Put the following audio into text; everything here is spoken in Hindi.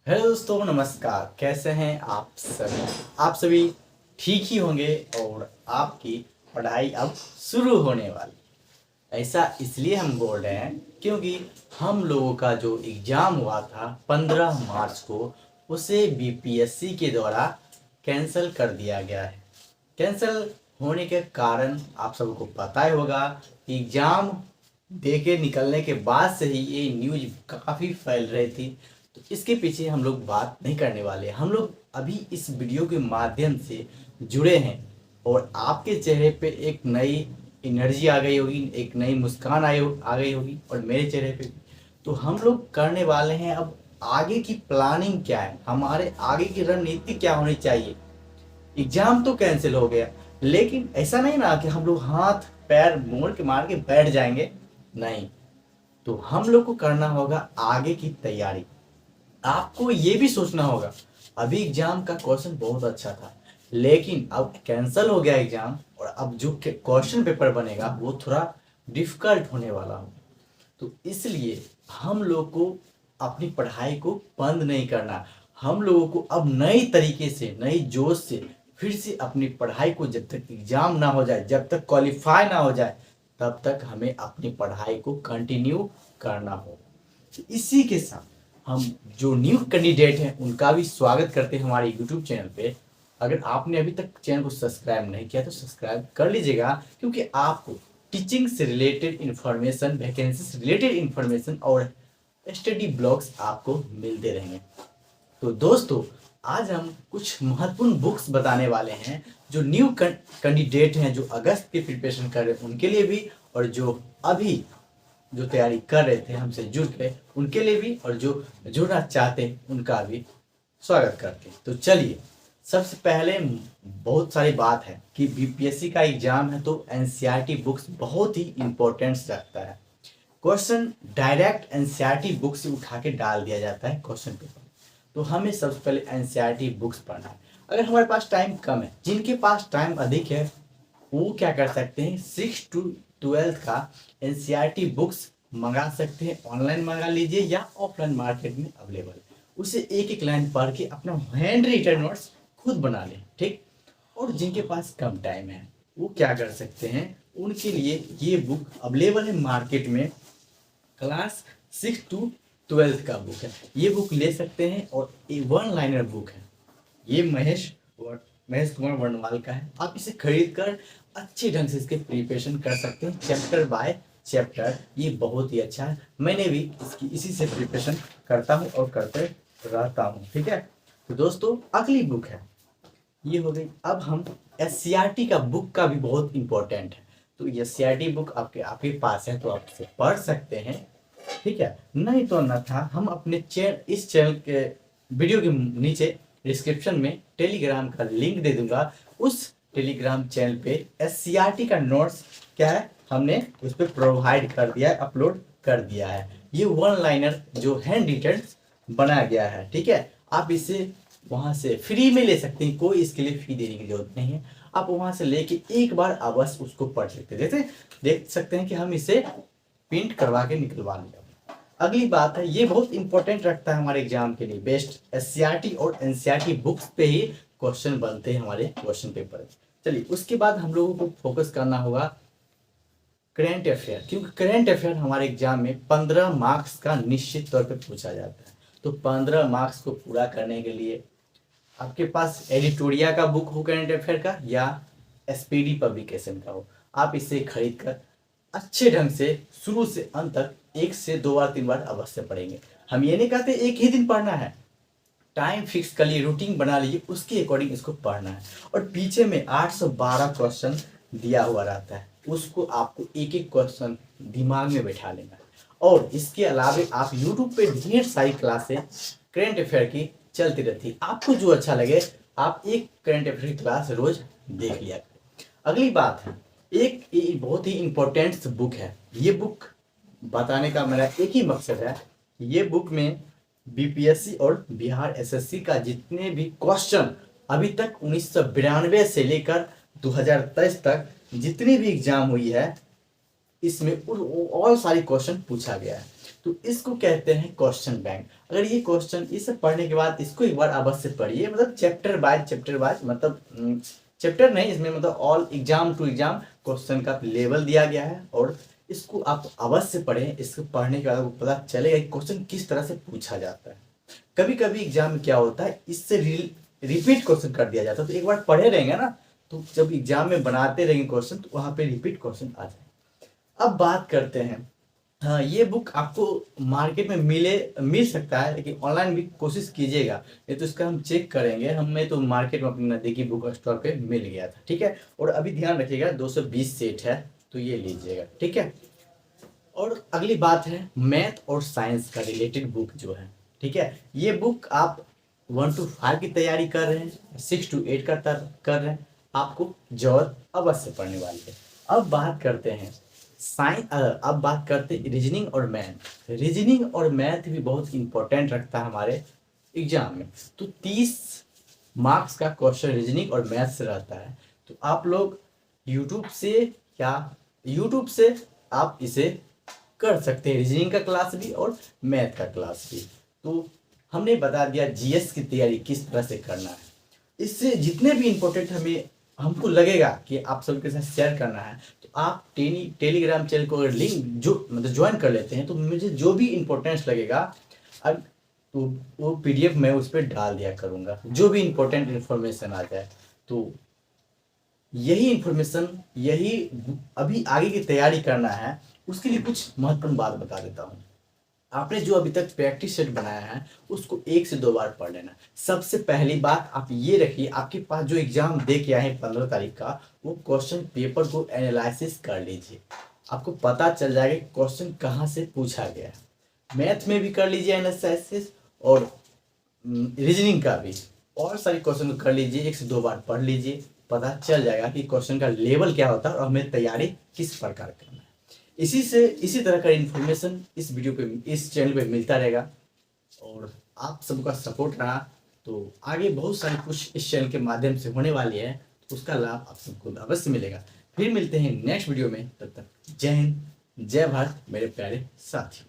हेलो दोस्तों, नमस्कार। कैसे हैं आप सभी ठीक ही होंगे। और आपकी पढ़ाई अब शुरू होने वाली। ऐसा इसलिए हम बोल रहे हैं क्योंकि हम लोगों का जो एग्ज़ाम हुआ था 15 मार्च को, उसे बीपीएससी के द्वारा कैंसिल कर दिया गया है। कैंसिल होने के कारण आप सबको पता ही होगा कि एग्ज़ाम दे के निकलने के बाद से ही ये न्यूज़ काफ़ी फैल रही थी। तो इसके पीछे हम लोग बात नहीं करने वाले। हम लोग अभी इस वीडियो के माध्यम से जुड़े हैं और आपके चेहरे पे एक नई एनर्जी आ गई होगी, एक नई मुस्कान आ गई होगी और मेरे चेहरे पे भी। तो हम लोग करने वाले हैं अब आगे की प्लानिंग क्या है, हमारे आगे की रणनीति क्या होनी चाहिए। एग्जाम तो कैंसिल हो गया, लेकिन ऐसा नहीं ना कि हम लोग हाथ पैर मोड़ के मार के बैठ जाएंगे। नहीं, तो हम लोग को करना होगा आगे की तैयारी। आपको ये भी सोचना होगा, अभी एग्जाम का क्वेश्चन बहुत अच्छा था, लेकिन अब कैंसिल हो गया एग्जाम और अब जो क्वेश्चन पेपर बनेगा वो थोड़ा डिफिकल्ट होने वाला हो। तो इसलिए हम लोग को अपनी पढ़ाई को बंद नहीं करना। हम लोगों को अब नई तरीके से, नई जोश से फिर से अपनी पढ़ाई को, जब तक एग्जाम ना हो जाए, जब तक क्वालिफाई ना हो जाए, तब तक हमें अपनी पढ़ाई को कंटिन्यू करना होगा। तो इसी के साथ हम जो न्यू कैंडिडेट हैं उनका भी स्वागत करते हैं हमारे यूट्यूब चैनल पे। अगर आपने अभी तक चैनल को सब्सक्राइब नहीं किया तो सब्सक्राइब कर लीजिएगा, क्योंकि आपको टीचिंग से रिलेटेड इन्फॉर्मेशन, वैकेंसी से रिलेटेड इन्फॉर्मेशन और स्टडी ब्लॉग्स आपको मिलते रहेंगे। तो दोस्तों, आज हम कुछ महत्वपूर्ण बुक्स बताने वाले हैं जो न्यू कैंडिडेट हैं, जो अगस्त की प्रिपरेशन कर रहे हैं उनके लिए भी, और जो अभी जो तैयारी कर रहे थे हमसे जुड़ के उनके लिए भी, और जो जुड़ना चाहते हैं उनका भी स्वागत करते हैं। तो चलिए, सबसे पहले बहुत सारी बात है कि बीपीएससी का एग्जाम है तो एनसीईआरटी बुक्स बहुत ही इंपॉर्टेंस रखता है। क्वेश्चन डायरेक्ट एनसीईआरटी बुक से उठा के डाल दिया जाता है क्वेश्चन पेपर। तो हमें सबसे पहले एनसीईआरटी बुक्स पढ़ना है। अगर हमारे पास टाइम कम है, जिनके पास टाइम अधिक है वो क्या कर सकते हैं, 6 to 12 का एनसीईआरटी बुक्स मंगा सकते हैं। ऑनलाइन मंगा लीजिए या ऑफलाइन मार्केट में अवेलेबल है। उसे एक एक लाइन पढ़ के अपना हैंड रिटन नोट्स खुद बना लें, ठीक। और जिनके पास कम टाइम है वो क्या कर सकते हैं, उनके लिए ये बुक अवेलेबल है मार्केट में। क्लास 6 to 12 का बुक है, ये बुक ले सकते हैं और ये 1 लाइनर बुक है। ये महेश कुमार वर्णवाल का है। आप इसे खरीद कर अच्छे ढंग से इसके प्रिपरेशन कर सकते हैं, चैप्टर बाय चैप्टर। ये बहुत ही अच्छा है, मैंने भी इसी से प्रिपरेशन करता हूँ और करते रहता हूँ, ठीक है। तो दोस्तों, अगली बुक है, ये हो गई। अब हम एससीईआरटी का बुक का भी बहुत इंपॉर्टेंट है। तो एससीईआरटी बुक आपके पास है तो आप इसे पढ़ सकते हैं, ठीक है। नहीं तो न था, हम अपने इस चैनल के वीडियो के नीचे डिस्क्रिप्शन में टेलीग्राम का लिंक दे दूंगा। उस टेलीग्राम चैनल पे एससीईआरटी का नोट्स क्या है, हमने उस पर प्रोवाइड कर दिया है, अपलोड कर दिया है। ये 1 लाइनर जो हैंड रिटन बनाया गया है, ठीक है। आप इसे वहां से फ्री में ले सकते हैं, कोई इसके लिए फी देने की जरूरत नहीं है। आप वहां से लेके एक बार अवश्य उसको पढ़ सकते हैं। जैसे देख सकते हैं कि हम इसे प्रिंट करवा के निकलवा लिया। अगली बात है, ये बहुत इंपॉर्टेंट रखता है हमारे एग्जाम के लिए। बेस्ट एससीईआरटी और एनसीईआरटी बुक्स पे ही क्वेश्चन बनते हैं हमारे क्वेश्चन पेपर में। चलिए, उसके बाद हम लोगों को फोकस करना होगा करेंट अफेयर, क्योंकि करेंट अफेयर हमारे एग्जाम में 15 मार्क्स का निश्चित तौर पे पूछा जाता है। तो 15 मार्क्स को पूरा करने के लिए आपके पास एडिटोरिया का बुक हो करेंट अफेयर का, या एसपीडी पब्लिकेशन का हो, आप इसे खरीद कर अच्छे ढंग से शुरू से अंत तक 1 से 2 बार 3 बार अवश्य पढ़ेंगे। हम ये नहीं कहते एक ही दिन पढ़ना है, टाइम फिक्स कर लिए, रूटीन बना लीजिए, उसके अकॉर्डिंग इसको पढ़ना है। और पीछे में 812 क्वेश्चन दिया हुआ रहता है, उसको आपको एक एक क्वेश्चन दिमाग में बैठा लेना है। और इसके अलावा आप यूट्यूब पे ढेर सारी क्लासें करेंट अफेयर की चलती रहती है, आपको जो अच्छा लगे आप एक करेंट अफेयर की क्लास रोज देख लिया करें। अगली बात है, एक बहुत ही इंपॉर्टेंट बुक है। ये बुक बताने का मेरा एक ही मकसद है, ये बुक में बीपीएससी और बिहार एसएससी का जितने भी क्वेश्चन अभी तक 1992 से लेकर 2023 तक जितनी भी एग्जाम हुई है, इसमें और सारी क्वेश्चन पूछा गया है। तो इसको कहते हैं क्वेश्चन बैंक। अगर ये क्वेश्चन इसे पढ़ने के बाद इसको एक बार अवश्य पढ़िए, मतलब चैप्टर बाय मतलब चैप्टर नहीं, इसमें मतलब all exam to exam question का लेवल दिया गया है और इसको आप अवश्य पढ़ें। इसको पढ़ने के बाद आपको पता चलेगा कि क्वेश्चन किस तरह से पूछा जाता है। कभी कभी एग्जाम में क्या होता है, इससे रिपीट क्वेश्चन कर दिया जाता है, तो एक बार पढ़े रहेंगे ना, तो जब एग्जाम में बनाते रहेंगे क्वेश्चन तो वहाँ पे रिपीट क्वेश्चन आ जाए। अब बात करते हैं, हाँ ये बुक आपको मार्केट में मिल सकता है, लेकिन ऑनलाइन भी कोशिश कीजिएगा, नहीं तो इसका हम चेक करेंगे। हमें तो मार्केट में अपनी नज़दीकी बुक स्टोर पे मिल गया था, ठीक है। और अभी ध्यान रखिएगा 220 सेट है, तो ये लीजिएगा, ठीक है। और अगली बात है मैथ और साइंस का रिलेटेड बुक जो है, ठीक है। ये बुक आप 1 to 5 की तैयारी कर रहे हैं, 6 to 8 का कर रहे हैं, आपको जरूरत अवश्य पढ़ने वाली है। अब बात करते हैं अब बात करते हैं रीजनिंग और मैथ। रीजनिंग और मैथ भी बहुत इंपॉर्टेंट रखता है हमारे एग्जाम में। तो 30 मार्क्स का क्वेश्चन रीजनिंग और मैथ से रहता है। तो आप लोग यूट्यूब से आप इसे कर सकते हैं, रीजनिंग का क्लास भी और मैथ का क्लास भी। तो हमने बता दिया जीएस की तैयारी किस तरह से करना है। इससे जितने भी इम्पोर्टेंट हमको लगेगा कि आप सबके साथ शेयर करना है, तो आप टेलीग्राम चैनल को अगर लिंक जो मतलब ज्वाइन कर लेते हैं, तो मुझे जो भी इम्पोर्टेंस लगेगा तो वो पीडीएफ मैं उस पर डाल दिया करूँगा, जो भी इम्पोर्टेंट इन्फॉर्मेशन आ जाए। तो यही इन्फॉर्मेशन अभी आगे की तैयारी करना है, उसके लिए कुछ महत्वपूर्ण बात बता देता हूँ। आपने जो अभी तक प्रैक्टिस सेट बनाया है उसको 1 से 2 बार पढ़ लेना। सबसे पहली बात आप ये रखिए, आपके पास जो एग्जाम दे के आए 15 तारीख का, वो क्वेश्चन पेपर को एनालिसिस कर लीजिए, आपको पता चल जाएगा कि क्वेश्चन कहाँ से पूछा गया है। मैथ में भी कर लीजिए एनालिसिस और रीजनिंग का भी, और सारे क्वेश्चन कर लीजिए, 1 से 2 बार पढ़ लीजिए, पता चल जाएगा कि क्वेश्चन का लेवल क्या होता है और हमें तैयारी किस प्रकार करना है। इसी तरह का इन्फॉर्मेशन इस वीडियो पे, इस चैनल पे मिलता रहेगा। और आप सबका सपोर्ट रहा तो आगे बहुत सारी कुछ इस चैनल के माध्यम से होने वाली है, तो उसका लाभ आप सबको अवश्य मिलेगा। फिर मिलते हैं नेक्स्ट वीडियो में, तब तक जय हिंद, जय भारत मेरे प्यारे साथियों।